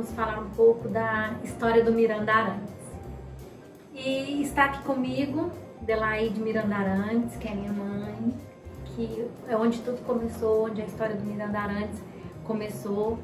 vamos falar um pouco da história do Miranda Arantes. E está aqui comigo Delaide Miranda Arantes, que é minha mãe, que é onde tudo começou, onde a história do Miranda Arantes começou.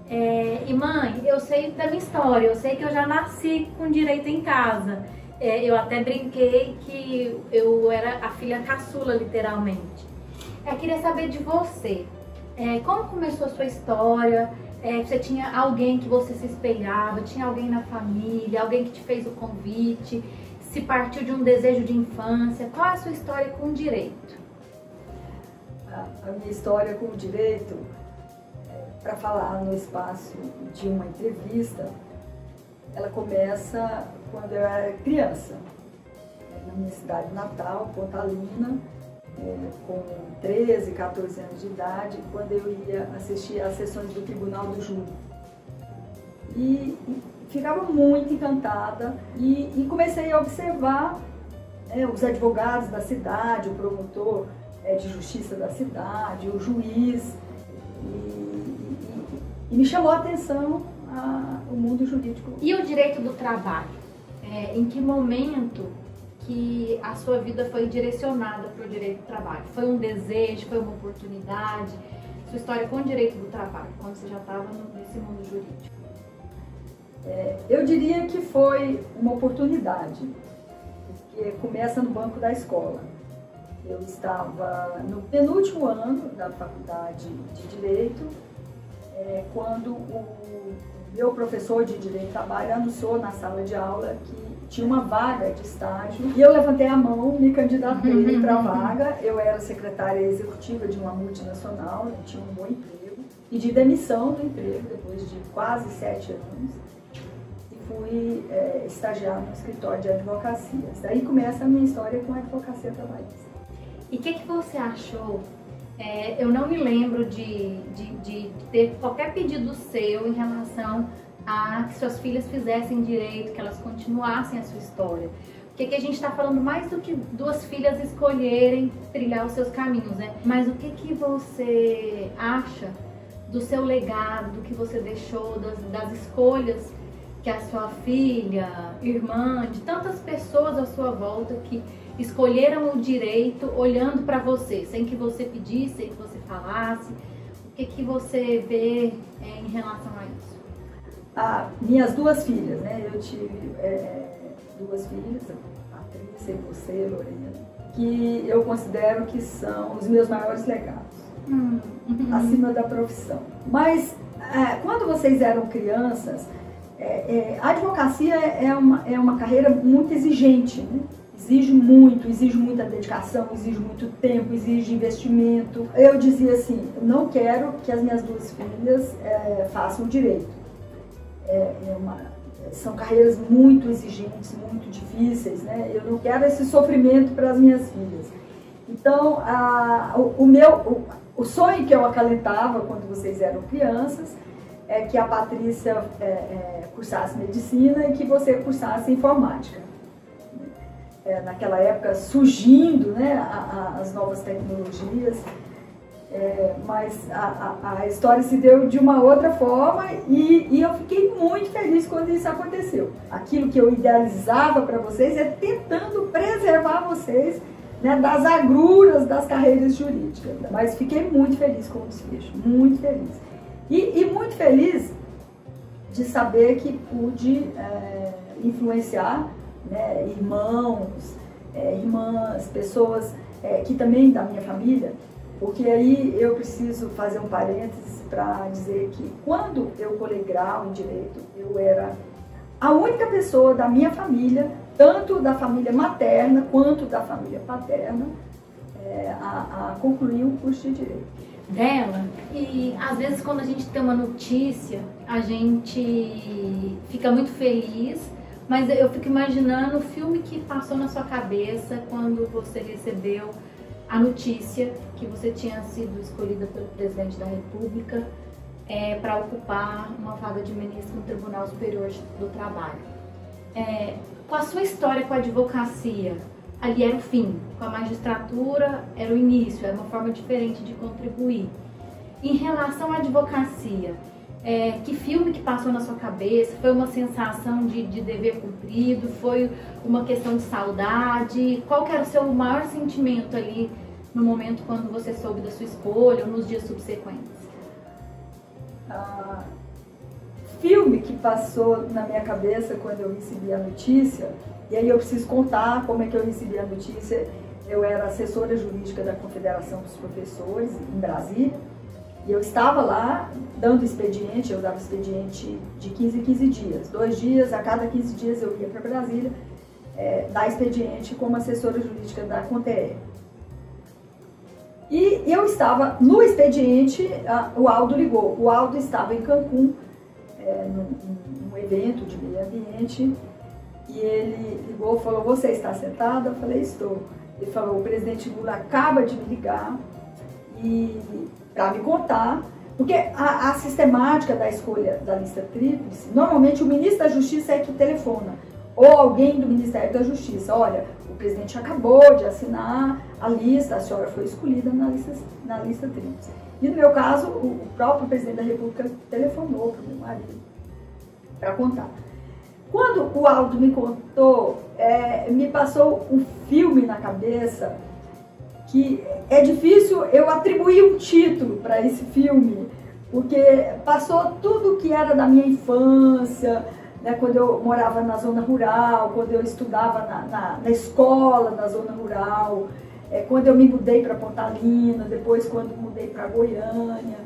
E mãe, eu sei da minha história, eu sei que eu já nasci com direito em casa. Eu até brinquei que eu era a filha caçula, literalmente. Eu queria saber de você, como começou a sua história? Você tinha alguém que você se espelhava, tinha alguém na família, alguém que te fez o convite, se partiu de um desejo de infância? Qual é a sua história com o direito? A minha história com o direito, para falar no espaço de uma entrevista, ela começa quando eu era criança, na minha cidade natal, Pontalina, com 13, 14 anos de idade, quando eu ia assistir às sessões do Tribunal do Júri. E ficava muito encantada e comecei a observar os advogados da cidade, o promotor de justiça da cidade, o juiz, e me chamou a atenção o mundo jurídico. E o direito do trabalho? Em que momento que a sua vida foi direcionada para o direito do trabalho? Foi um desejo, foi uma oportunidade? Sua história com o direito do trabalho, quando você já estava nesse mundo jurídico? Eu diria que foi uma oportunidade, porque começa no banco da escola. Eu estava no penúltimo ano da faculdade de Direito, quando o meu professor de Direito do Trabalho anunciou na sala de aula que tinha uma vaga de estágio, e eu levantei a mão, me candidatei para a vaga. Eu era secretária executiva de uma multinacional, tinha um bom emprego, pedi demissão do emprego depois de quase 7 anos e fui estagiar no escritório de advocacias. Daí começa a minha história com a advocacia trabalhista. E o que você achou? Eu não me lembro de ter qualquer pedido seu em relação a que suas filhas fizessem direito, que elas continuassem a sua história. Porque a gente está falando mais do que duas filhas escolherem trilhar os seus caminhos, né? Mas o que você acha do seu legado, do que você deixou, das escolhas que a sua filha, irmã, de tantas pessoas à sua volta que escolheram o direito olhando para você, sem que você pedisse, sem que você falasse? O que você vê em relação a isso? Minhas duas filhas, né? Eu tive duas filhas, a Patrícia e você, Lorena, que eu considero que são os meus maiores legados, acima da profissão. Mas quando vocês eram crianças, a advocacia é uma carreira muito exigente, né? Exige muita dedicação, exige muito tempo, exige investimento. Eu dizia assim, eu não quero que as minhas duas filhas façam direito. São carreiras muito exigentes, muito difíceis, né? Eu não quero esse sofrimento para as minhas filhas. Então, o sonho que eu acalentava quando vocês eram crianças é que a Patrícia cursasse medicina e que você cursasse informática. Naquela época surgindo, né, as novas tecnologias, mas a história se deu de uma outra forma e eu fiquei muito feliz quando isso aconteceu. Aquilo que eu idealizava para vocês é tentando preservar vocês, né, das agruras das carreiras jurídicas, mas fiquei muito feliz com o desfecho, muito feliz. E muito feliz de saber que pude influenciar, né, irmãos, irmãs, pessoas que também da minha família, porque aí eu preciso fazer um parênteses para dizer que quando eu colei grau em Direito, eu era a única pessoa da minha família, tanto da família materna quanto da família paterna, a concluir o curso de Direito. Dela, e às vezes quando a gente tem uma notícia, a gente fica muito feliz, mas eu fico imaginando o filme que passou na sua cabeça quando você recebeu a notícia que você tinha sido escolhida pelo presidente da República para ocupar uma vaga de ministro no Tribunal Superior do Trabalho. Com a sua história com a advocacia, ali era o fim, com a magistratura era o início, era uma forma diferente de contribuir. Em relação à advocacia, Que filme que passou na sua cabeça? Foi uma sensação de dever cumprido? Foi uma questão de saudade? Qual que era o seu maior sentimento ali no momento quando você soube da sua escolha ou nos dias subsequentes? Filme que passou na minha cabeça quando eu recebi a notícia, e aí eu preciso contar como é que eu recebi a notícia. Eu era assessora jurídica da Confederação dos Professores em Brasília, e eu estava lá dando expediente. Eu dava expediente de 15 em 15 dias, 2 dias, a cada 15 dias eu ia para Brasília dar expediente como assessora jurídica da CONTEE. E eu estava no expediente, o Aldo ligou. O Aldo estava em Cancún, num evento de meio ambiente, e ele ligou e falou: você está sentada? Eu falei: estou. Ele falou: o presidente Lula acaba de me ligar para me contar, porque a sistemática da escolha da lista tríplice, normalmente o ministro da Justiça é que telefona, ou alguém do Ministério da Justiça: olha, o presidente acabou de assinar a lista, a senhora foi escolhida na lista tríplice. E no meu caso, o próprio presidente da República telefonou para o meu marido para contar. Quando o Aldo me contou, me passou um filme na cabeça que é difícil eu atribuir um título para esse filme, porque passou tudo que era da minha infância, né, quando eu morava na zona rural, quando eu estudava na escola na zona rural, quando eu me mudei para Pontalina, depois quando mudei para Goiânia,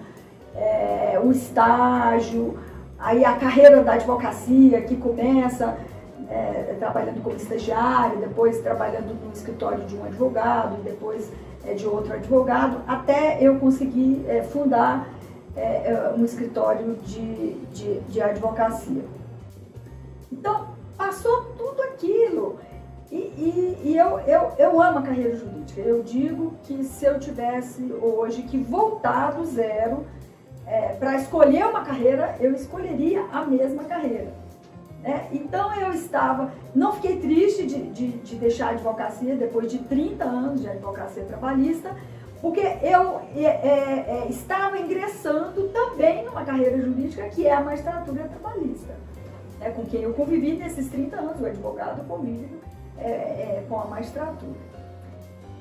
o estágio, aí a carreira da advocacia que começa trabalhando como estagiário, depois trabalhando no escritório de um advogado, e depois de outro advogado, até eu conseguir fundar um escritório de advocacia. Então, passou tudo aquilo. E eu amo a carreira jurídica. Eu digo que se eu tivesse hoje que voltar do zero para escolher uma carreira, eu escolheria a mesma carreira. Então eu não fiquei triste de deixar a advocacia depois de 30 anos de advocacia trabalhista, porque eu estava ingressando também numa carreira jurídica que é a magistratura trabalhista, com quem eu convivi nesses 30 anos. O advogado convive com a magistratura.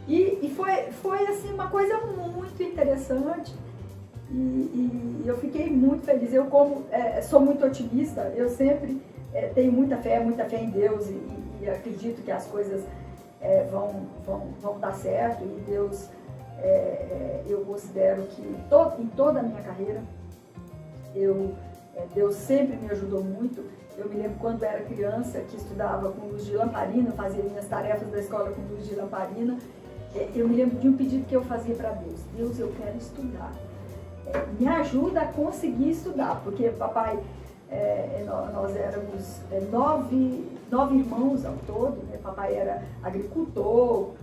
E foi assim, uma coisa muito interessante, e eu fiquei muito feliz. Eu, como sou muito otimista, eu sempre tenho muita fé em Deus, e acredito que as coisas vão dar certo, e Deus, eu considero que em toda a minha carreira, Deus sempre me ajudou muito. Eu me lembro quando era criança, que estudava com luz de lamparina, fazia minhas tarefas da escola com luz de lamparina. Eu me lembro de um pedido que eu fazia para Deus: Deus, eu quero estudar. Me ajuda a conseguir estudar, porque papai, nós éramos 9 irmãos ao todo, né? Papai era agricultor,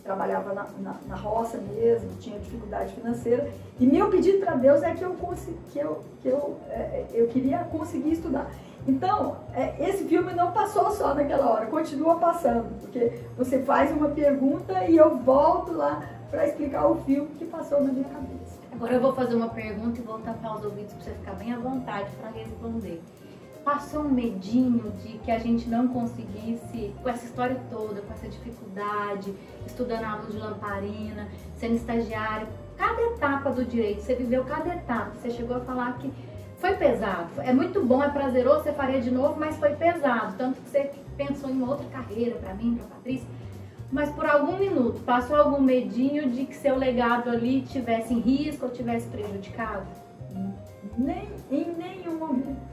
trabalhava na roça mesmo, tinha dificuldade financeira, e meu pedido para Deus é que eu queria conseguir estudar. Então, esse filme não passou só naquela hora, continua passando, porque você faz uma pergunta e eu volto lá para explicar o filme que passou na minha cabeça. Agora eu vou fazer uma pergunta e vou tapar os ouvidos para você ficar bem à vontade para responder. Passou um medinho de que a gente não conseguisse, com essa história toda, com essa dificuldade, estudando à luz de lamparina, sendo estagiário, cada etapa do direito, você viveu cada etapa, você chegou a falar que foi pesado, é muito bom, é prazeroso, você faria de novo, mas foi pesado, tanto que você pensou em outra carreira para mim, para a Patrícia, mas por algum minuto, passou algum medinho de que seu legado ali tivesse em risco ou tivesse prejudicado? Em nenhum momento.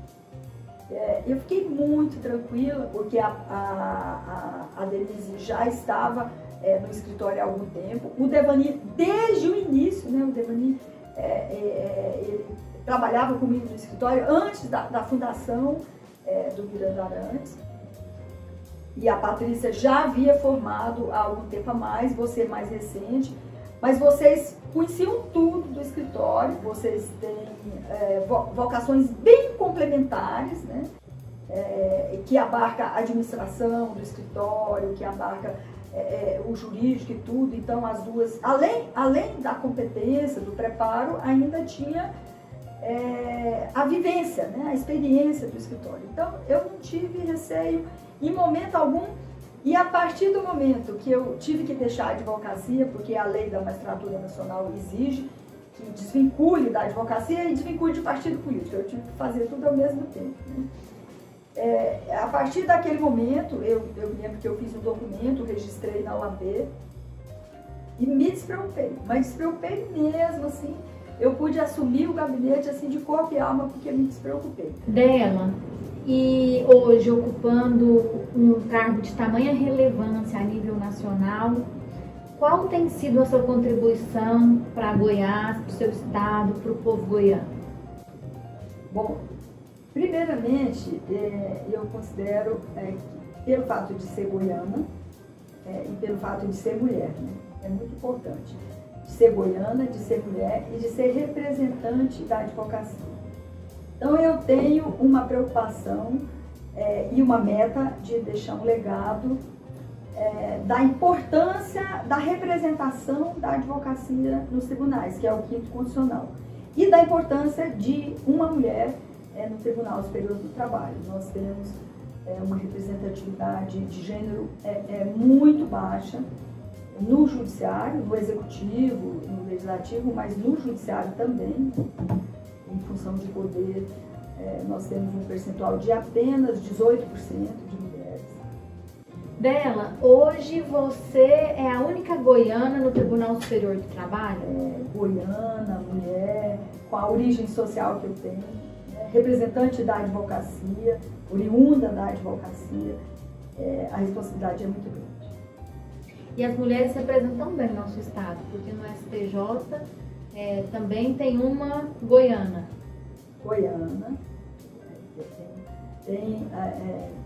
Eu fiquei muito tranquila, porque a Denise já estava no escritório há algum tempo. O Devani, desde o início, né, o Devani ele trabalhava comigo no escritório antes da fundação do Miranda Arantes. E a Patrícia já havia formado há algum tempo a mais, você mais recente, mas vocês conheciam tudo do escritório, vocês têm vocações bem complementares, né? Que abarca a administração do escritório, que abarca o jurídico e tudo. Então as duas, além da competência, do preparo, ainda tinha a vivência, né? A experiência do escritório. Então, eu não tive receio em momento algum, e a partir do momento que eu tive que deixar a advocacia, porque a lei da magistratura nacional exige que desvincule da advocacia e desvincule de partido político, eu tive que fazer tudo ao mesmo tempo, né? A partir daquele momento, eu me lembro que eu fiz um documento, registrei na OAB e me despreocupei, mas despreocupei mesmo, assim, eu pude assumir o gabinete assim de corpo e alma porque me despreocupei. Dela, e hoje ocupando um cargo de tamanha relevância a nível nacional, qual tem sido a sua contribuição para Goiás, para o seu estado, para o povo goiano? Bom, primeiramente, eu considero que pelo fato de ser goiana e pelo fato de ser mulher, né, é muito importante, de ser goiana, de ser mulher e de ser representante da advocacia. Então eu tenho uma preocupação e uma meta de deixar um legado da importância da representação da advocacia nos tribunais, que é o 5º constitucional, e da importância de uma mulher no Tribunal Superior do Trabalho. Nós temos uma representatividade de gênero muito baixa no judiciário, no executivo, no legislativo, mas no judiciário também, em função de poder, nós temos um percentual de apenas 18% de mulheres. Dela, hoje você é a única goiana no Tribunal Superior do Trabalho? Goiana, mulher, com a origem social que eu tenho, né, representante da advocacia, oriunda da advocacia, a responsabilidade é muito grande. E as mulheres representam bem o nosso estado, porque no STJ também tem uma goiana. Goiana, tem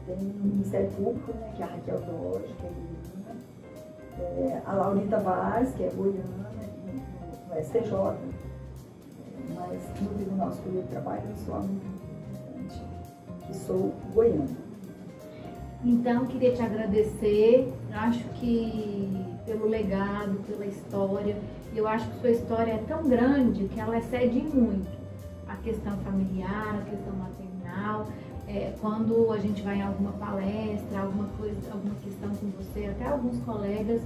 o Ministério Público, né, que é a Raquel Doge, que é goiana, a Laurita Vaz, que é goiana, no STJ, mas no Tribunal Superior do Trabalho eu sou a única representante que sou goiana. Então, queria te agradecer, acho que pelo legado, pela história, eu acho que sua história é tão grande que ela excede muito a questão familiar, a questão maternal. Quando a gente vai em alguma palestra, alguma questão com você, até alguns colegas,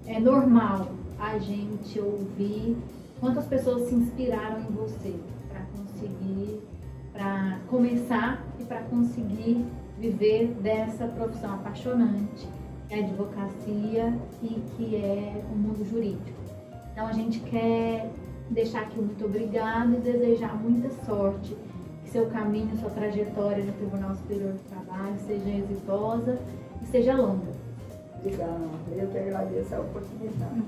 é normal a gente ouvir quantas pessoas se inspiraram em você para começar e para conseguir viver dessa profissão apaixonante, que é a advocacia e que é o mundo jurídico. Então a gente quer deixar aqui muito obrigada e desejar muita sorte, que seu caminho, sua trajetória no Tribunal Superior do Trabalho seja exitosa e seja longa. Obrigada, eu que agradeço a oportunidade.